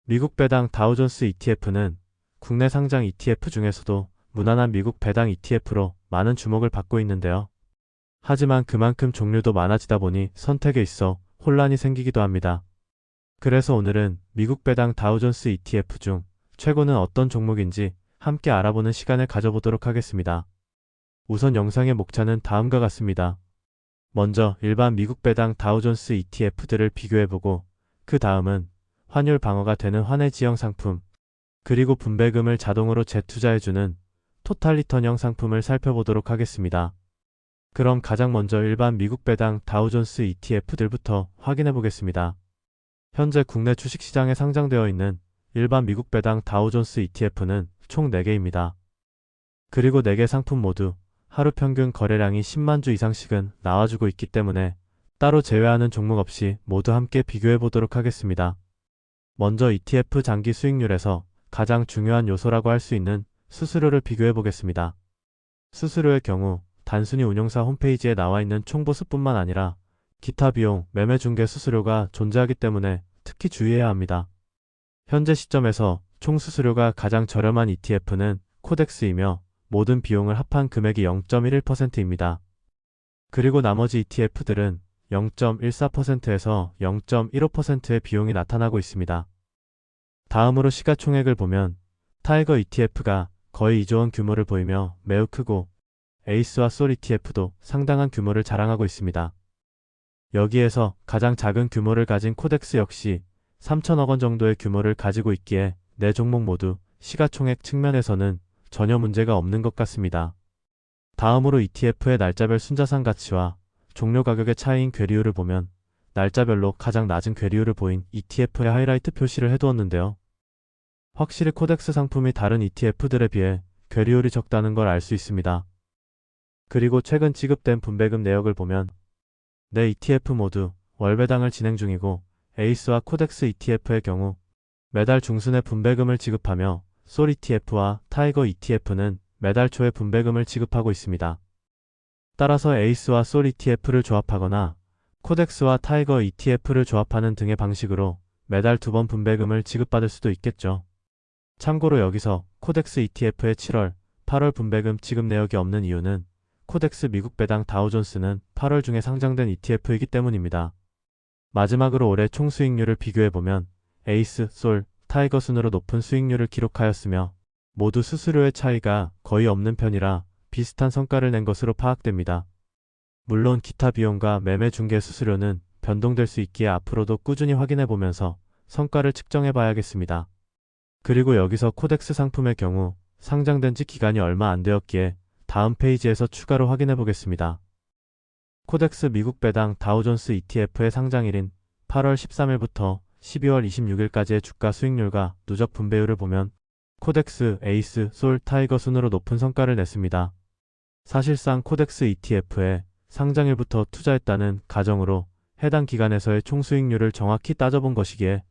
미국 배당 다우존스 ETF는 국내 상장 ETF 중에서도 무난한 미국 배당 ETF로 많은 주목을 받고 있는데요. 하지만 그만큼 종류도 많아지다 보니 선택에 있어 혼란이 생기기도 합니다. 그래서 오늘은 미국 배당 다우존스 ETF 중 최고는 어떤 종목인지 함께 알아보는 시간을 가져보도록 하겠습니다. 우선 영상의 목차는 다음과 같습니다. 먼저 일반 미국 배당 다우존스 ETF들을 비교해보고 그 다음은 환율 방어가 되는 환해 지형 상품, 그리고 분배금을 자동으로 재투자해주는 토탈 리턴형 상품을 살펴보도록 하겠습니다. 그럼 가장 먼저 일반 미국 배당 다우존스 ETF들부터 확인해 보겠습니다. 현재 국내 주식시장에 상장되어 있는 일반 미국 배당 다우존스 ETF는 총 4개입니다. 그리고 4개 상품 모두 하루 평균 거래량이 10만 주 이상씩은 나와주고 있기 때문에 따로 제외하는 종목 없이 모두 함께 비교해 보도록 하겠습니다. 먼저 ETF 장기 수익률에서 가장 중요한 요소라고 할 수 있는 수수료를 비교해 보겠습니다. 수수료의 경우 단순히 운용사 홈페이지에 나와 있는 총보수뿐만 아니라 기타 비용, 매매 중개 수수료가 존재하기 때문에 특히 주의해야 합니다. 현재 시점에서 총 수수료가 가장 저렴한 ETF는 코덱스이며 모든 비용을 합한 금액이 0.11%입니다. 그리고 나머지 ETF들은 0.14%에서 0.15%의 비용이 나타나고 있습니다. 다음으로 시가총액을 보면 타이거 ETF가 거의 2조 원 규모를 보이며 매우 크고 에이스와 솔 ETF도 상당한 규모를 자랑하고 있습니다. 여기에서 가장 작은 규모를 가진 코덱스 역시 3천억 원 정도의 규모를 가지고 있기에 4종목 모두 시가총액 측면에서는 전혀 문제가 없는 것 같습니다. 다음으로 ETF의 날짜별 순자산 가치와 종료 가격의 차이인 괴리율을 보면 날짜별로 가장 낮은 괴리율을 보인 ETF의 하이라이트 표시를 해두었는데요. 확실히 코덱스 상품이 다른 ETF들에 비해 괴리율이 적다는 걸 알 수 있습니다. 그리고 최근 지급된 분배금 내역을 보면 네 ETF 모두 월배당을 진행 중이고 에이스와 코덱스 ETF의 경우 매달 중순에 분배금을 지급하며 솔 ETF와 타이거 ETF는 매달 초에 분배금을 지급하고 있습니다. 따라서 에이스와 솔 ETF를 조합하거나 코덱스와 타이거 ETF를 조합하는 등의 방식으로 매달 2번 분배금을 지급받을 수도 있겠죠. 참고로 여기서 코덱스 ETF의 7월, 8월 분배금 지급 내역이 없는 이유는 코덱스 미국 배당 다우존스는 8월 중에 상장된 ETF이기 때문입니다. 마지막으로 올해 총 수익률을 비교해보면 에이스, 솔, 타이거 순으로 높은 수익률을 기록하였으며 모두 수수료의 차이가 거의 없는 편이라 비슷한 성과를 낸 것으로 파악됩니다. 물론 기타 비용과 매매 중개 수수료는 변동될 수 있기에 앞으로도 꾸준히 확인해보면서 성과를 측정해봐야겠습니다. 그리고 여기서 코덱스 상품의 경우 상장된 지 기간이 얼마 안 되었기에 다음 페이지에서 추가로 확인해보겠습니다. 코덱스 미국 배당 다우존스 ETF의 상장일인 8월 13일부터 12월 26일까지의 주가 수익률과 누적 분배율을 보면 코덱스, 에이스, 솔, 타이거 순으로 높은 성과를 냈습니다. 사실상 코덱스 ETF에 상장일부터 투자했다는 가정으로 해당 기간에서의 총 수익률을 정확히 따져본 것이기에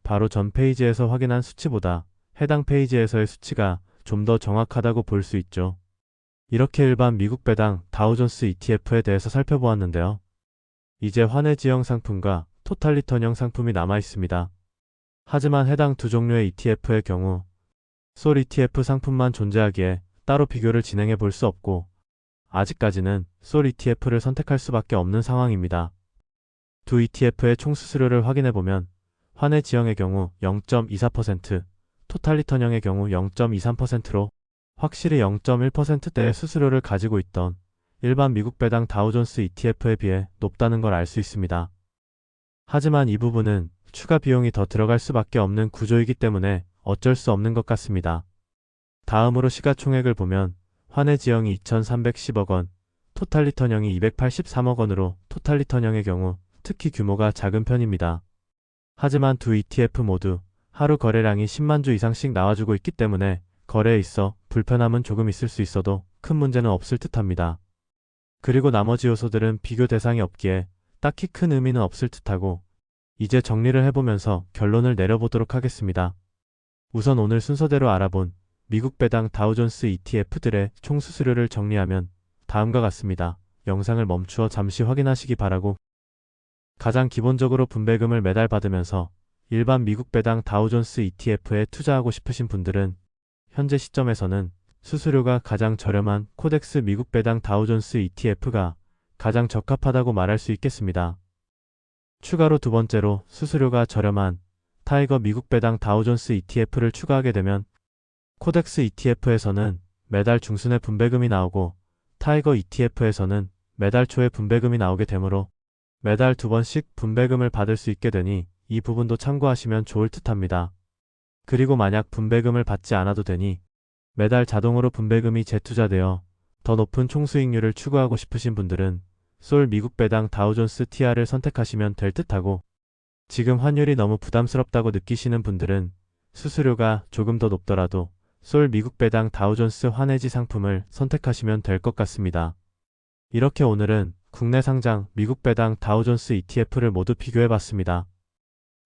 바로 전 페이지에서 확인한 수치보다 해당 페이지에서의 수치가 좀 더 정확하다고 볼 수 있죠. 이렇게 일반 미국 배당 다우존스 ETF에 대해서 살펴보았는데요. 이제 환해 지형 상품과 토탈 리턴형 상품이 남아 있습니다. 하지만 해당 두 종류의 ETF의 경우 솔 ETF 상품만 존재하기에 따로 비교를 진행해 볼 수 없고 아직까지는 솔 ETF를 선택할 수밖에 없는 상황입니다. 두 ETF의 총 수수료를 확인해보면 환해 지형의 경우 0.24%, 토탈 리턴형의 경우 0.23%로 확실히 0.1%대의 수수료를 가지고 있던 일반 미국 배당 다우존스 ETF에 비해 높다는 걸 알 수 있습니다. 하지만 이 부분은 추가 비용이 더 들어갈 수밖에 없는 구조이기 때문에 어쩔 수 없는 것 같습니다. 다음으로 시가총액을 보면 환해 지형이 2,310억 원, 토탈 리턴형이 283억 원으로 토탈 리턴형의 경우 특히 규모가 작은 편입니다. 하지만 두 ETF 모두 하루 거래량이 10만 주 이상씩 나와주고 있기 때문에 거래에 있어 불편함은 조금 있을 수 있어도 큰 문제는 없을 듯합니다. 그리고 나머지 요소들은 비교 대상이 없기에 딱히 큰 의미는 없을 듯하고 이제 정리를 해보면서 결론을 내려보도록 하겠습니다. 우선 오늘 순서대로 알아본 미국 배당 다우존스 ETF들의 총 수수료를 정리하면 다음과 같습니다. 영상을 멈추어 잠시 확인하시기 바라고 가장 기본적으로 분배금을 매달 받으면서 일반 미국 배당 다우존스 ETF에 투자하고 싶으신 분들은 현재 시점에서는 수수료가 가장 저렴한 코덱스 미국 배당 다우존스 ETF가 가장 적합하다고 말할 수 있겠습니다. 추가로 두 번째로 수수료가 저렴한 타이거 미국 배당 다우존스 ETF를 추가하게 되면 코덱스 ETF에서는 매달 중순에 분배금이 나오고 타이거 ETF에서는 매달 초에 분배금이 나오게 되므로 매달 두 번씩 분배금을 받을 수 있게 되니 이 부분도 참고하시면 좋을 듯합니다. 그리고 만약 분배금을 받지 않아도 되니 매달 자동으로 분배금이 재투자되어 더 높은 총수익률을 추구하고 싶으신 분들은 솔 미국 배당 다우존스 TR을 선택하시면 될 듯하고, 지금 환율이 너무 부담스럽다고 느끼시는 분들은 수수료가 조금 더 높더라도 솔 미국 배당 다우존스 환해지 상품을 선택하시면 될 것 같습니다. 이렇게 오늘은 국내 상장 미국 배당 다우존스 ETF를 모두 비교해봤습니다.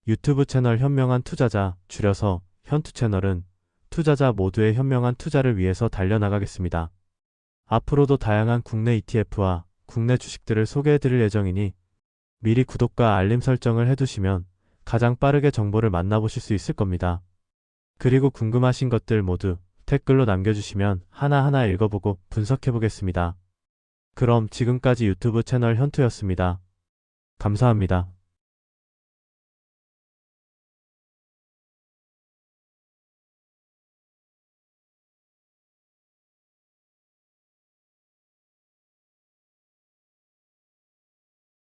유튜브 채널 현명한 투자자, 줄여서 현투 채널은 투자자 모두의 현명한 투자를 위해서 달려나가겠습니다. 앞으로도 다양한 국내 ETF와 국내 주식들을 소개해드릴 예정이니 미리 구독과 알림 설정을 해두시면 가장 빠르게 정보를 만나보실 수 있을 겁니다. 그리고 궁금하신 것들 모두 댓글로 남겨주시면 하나하나 읽어보고 분석해보겠습니다. 그럼 지금까지 유튜브 채널 현투였습니다. 감사합니다.